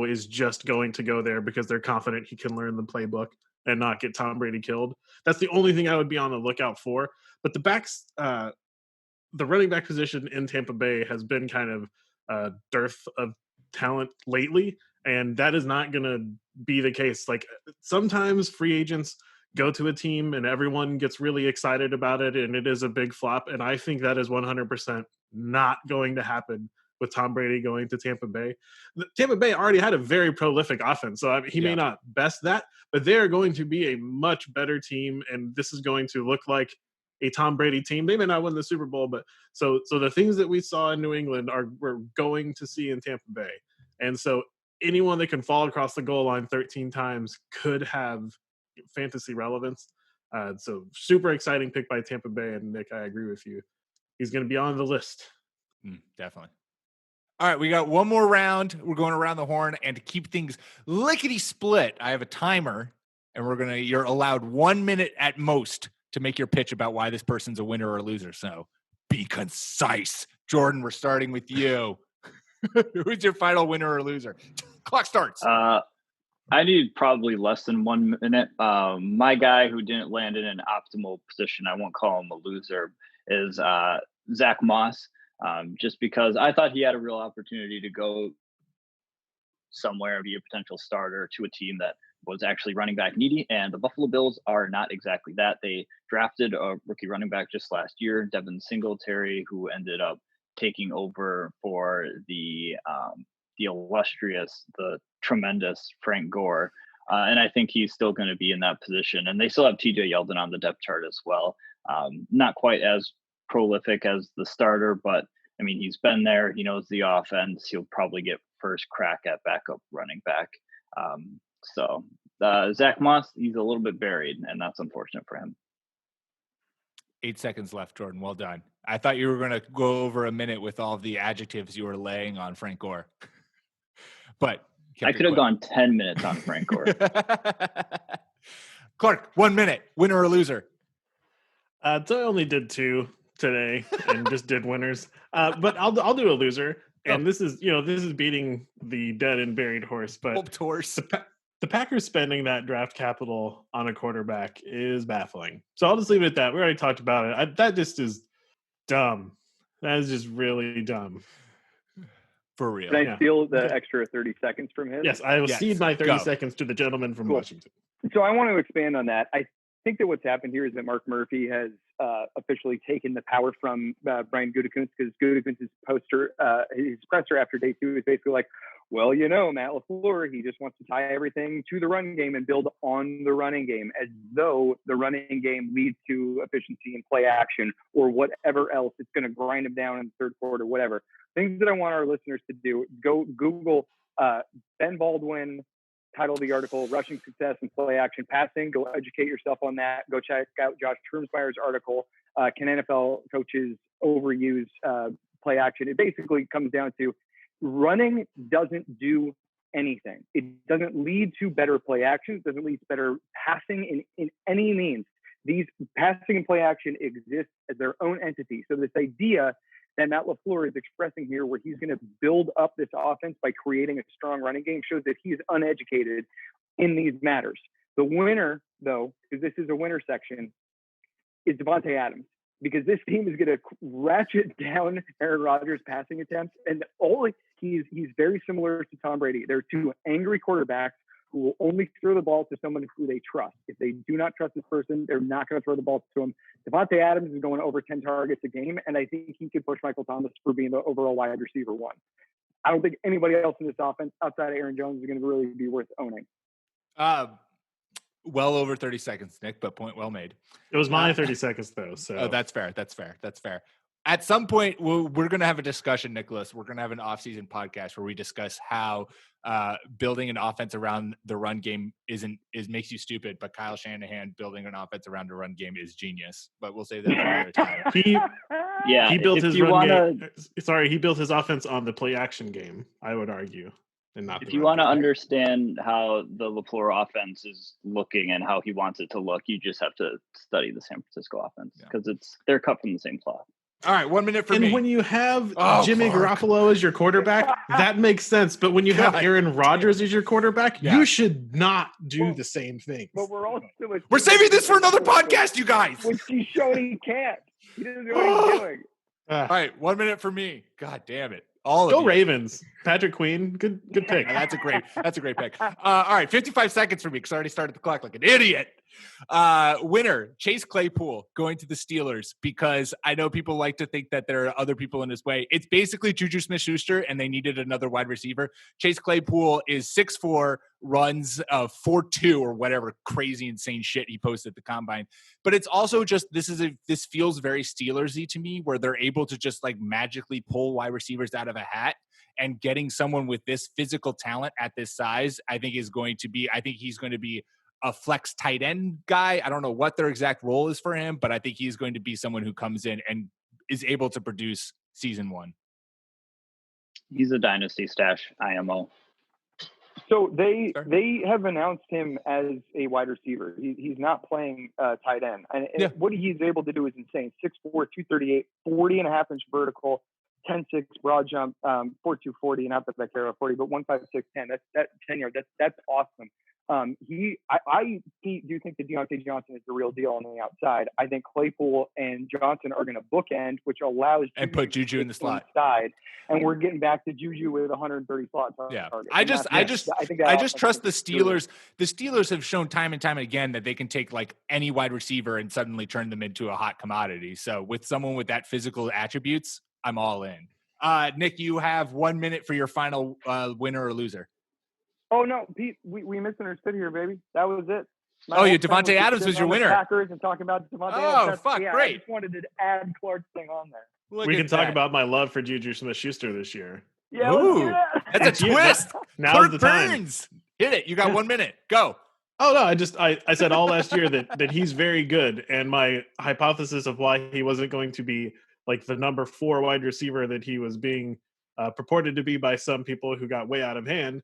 is just going to go there because they're confident he can learn the playbook and not get Tom Brady killed. That's the only thing I would be on the lookout for. But the running back position in Tampa Bay has been kind of a dearth of talent lately, and that is not going to be the case. Like sometimes free agents go to a team and everyone gets really excited about it and it is a big flop, and I think that is 100% not going to happen with Tom Brady going to Tampa Bay. Tampa Bay already had a very prolific offense, so he may not best that, but they are going to be a much better team, and this is going to look like a Tom Brady team. They may not win the Super Bowl, but so the things that we saw in New England we're going to see in Tampa Bay. And so anyone that can fall across the goal line 13 times could have fantasy relevance. So super exciting pick by Tampa Bay. And Nick, I agree with you. He's going to be on the list. Definitely. All right, we got one more round. We're going around the horn, and to keep things lickety split, I have a timer, and you're allowed 1 minute at most to make your pitch about why this person's a winner or a loser. So be concise. Jordan, we're starting with you. Who's your final winner or loser? Clock starts. I need probably less than 1 minute. My guy who didn't land in an optimal position, I won't call him a loser, is Zach Moss. Just because I thought he had a real opportunity to go somewhere and be a potential starter to a team that was actually running back needy, and the Buffalo Bills are not exactly that. They drafted a rookie running back just last year, Devin Singletary, who ended up taking over for the illustrious, the tremendous Frank Gore. And I think he's still going to be in that position. And they still have TJ Yeldon on the depth chart as well. Not quite as prolific as the starter, but I mean, he's been there. He knows the offense. He'll probably get first crack at backup running back. So Zach Moss, he's a little bit buried, and that's unfortunate for him. 8 seconds left, Jordan. Well done. I thought you were going to go over a minute with all the adjectives you were laying on Frank Gore. But I could have gone 10 minutes on Frank Gore. Clark, 1 minute. Winner or loser? So I only did 2 today and just did winners. But I'll do a loser. And this is beating the dead and buried horse. But the Packers spending that draft capital on a quarterback is baffling. So I'll just leave it at that. We already talked about it. That just is dumb. That is just really dumb. For real. Can I steal the extra 30 seconds from him? Yes, I will cede my 30 seconds to the gentleman from Washington. So I want to expand on that. I think that what's happened here is that Mark Murphy has officially taken the power from Brian Gutekunst, because Gutekunst's his presser after day 2 is basically like, well, Matt LaFleur, he just wants to tie everything to the run game and build on the running game, as though the running game leads to efficiency and play action or whatever else. It's going to grind him down in the third quarter, whatever. Things that I want our listeners to do: go Google Ben Baldwin, title of the article, Rushing Success and Play Action Passing. Go educate yourself on that. Go check out Josh Trumpsmeyer's article, Can NFL Coaches Overuse Play Action? It basically comes down to running doesn't do anything. It doesn't lead to better play action. It doesn't lead to better passing in any means. These passing and play action exist as their own entity. So this idea that Matt LaFleur is expressing here, where he's going to build up this offense by creating a strong running game, shows that he's uneducated in these matters. The winner, though, because this is a winner section, is Davante Adams, because this team is going to ratchet down Aaron Rodgers' passing attempts. And he's very similar to Tom Brady. They're two angry quarterbacks who will only throw the ball to someone who they trust. If they do not trust this person, they're not going to throw the ball to him. Davante Adams is going over 10 targets a game, and I think he could push Michael Thomas for being the overall wide receiver one. I don't think anybody else in this offense outside of Aaron Jones is going to really be worth owning. Well over 30 seconds, Nick, but point well made. It was my 30 seconds, though. So Oh, that's fair. At some point, we're going to have a discussion, Nicholas. We're going to have an off-season podcast where we discuss how building an offense around the run game makes you stupid, but Kyle Shanahan building an offense around the run game is genius. But we'll save that for another time. He built his run game. Sorry, he built his offense on the play action game, I would argue. And not if you want to understand how the LaFleur offense is looking and how he wants it to look, you just have to study the San Francisco offense because they're cut from the same cloth. All right, 1 minute for me. And when you have Jimmy Garoppolo as your quarterback, that makes sense. But when you have Aaron Rodgers as your quarterback, you should not do the same thing. But we're saving this for another podcast, you guys. Which he's showing he can't. He doesn't know what he's doing. All right, 1 minute for me. God damn it. Go Ravens. Patrick Queen. Good pick. That's a great pick. All right, 55 seconds for me because I already started the clock like an idiot. Winner, Chase Claypool going to the Steelers, because I know people like to think that there are other people in his way. It's basically Juju Smith-Schuster, and they needed another wide receiver. Chase Claypool is 6'4", runs 4.2 or whatever crazy insane shit he posted at the combine. But it's also just this feels very Steelersy to me, where they're able to just like magically pull wide receivers out of a hat. And getting someone with this physical talent at this size, I think he's going to be a flex tight end guy. I don't know what their exact role is for him, but I think he's going to be someone who comes in and is able to produce season one. He's a dynasty stash, IMO. So they have announced him as a wide receiver. He's not playing tight end. And what he's able to do is insane. 6'4", 238, 40.5-inch vertical, 10.6 broad jump, 4.2 40, not that I care about 40, but 1.56 10. That's 10 yards. That's awesome. I do think that Deontay Johnson is the real deal on the outside. I think Claypool and Johnson are going to bookend, which allows and put Juju in the slot side, and we're getting back to Juju with 130 slot targets. I just trust the Steelers. The Steelers have shown time and time again that they can take like any wide receiver and suddenly turn them into a hot commodity. So with someone with that physical attributes, I'm all in. Nick, you have 1 minute for your final winner or loser. Oh no, Pete, we misunderstood here, baby. That was it. Davante Adams was your winner. Packers and talking about Davante Adams. Great. I just wanted to add Clark's thing on there. We can talk about my love for Juju Smith-Schuster this year. Yeah, ooh, that's a twist. Now's the time. Burns. Hit it. You got 1 minute. Go. Oh no, I said all last year that he's very good, and my hypothesis of why he wasn't going to be like the number 4 wide receiver that he was being purported to be by some people who got way out of hand.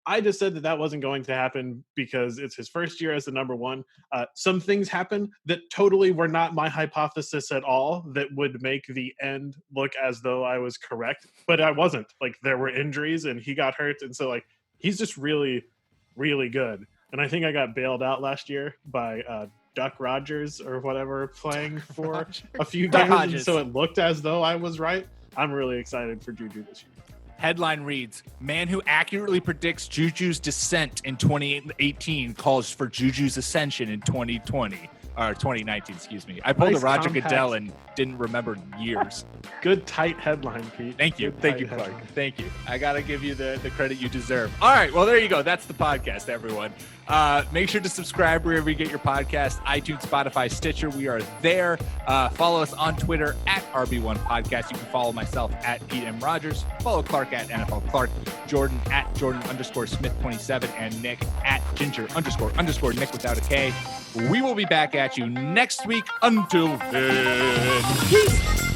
I just said that wasn't going to happen because it's his first year as the number 1. Some things happened that totally were not my hypothesis at all that would make the end look as though I was correct, but I wasn't. Like, there were injuries and he got hurt. And so like, he's just really, really good. And I think I got bailed out last year by Duck Rodgers or whatever playing for a few games. And so it looked as though I was right. I'm really excited for Juju this year. Headline reads, man who accurately predicts Juju's descent in 2018 calls for Juju's ascension in 2020. Or 2019, excuse me. I pulled a Roger Goodell and didn't remember years. Good tight headline, Pete. Thank you, Clark. Thank you. I got to give you the credit you deserve. All right, well, there you go. That's the podcast, everyone. Make sure to subscribe wherever you get your podcast, iTunes, Spotify, Stitcher. We are there. Follow us on Twitter at RB1 Podcast. You can follow myself at Pete M. Rogers. Follow Clark at NFL Clark. Jordan at Jordan_Smith27. And Nick at Ginger__Nick without a K. We will be back at you next week. Until then, peace.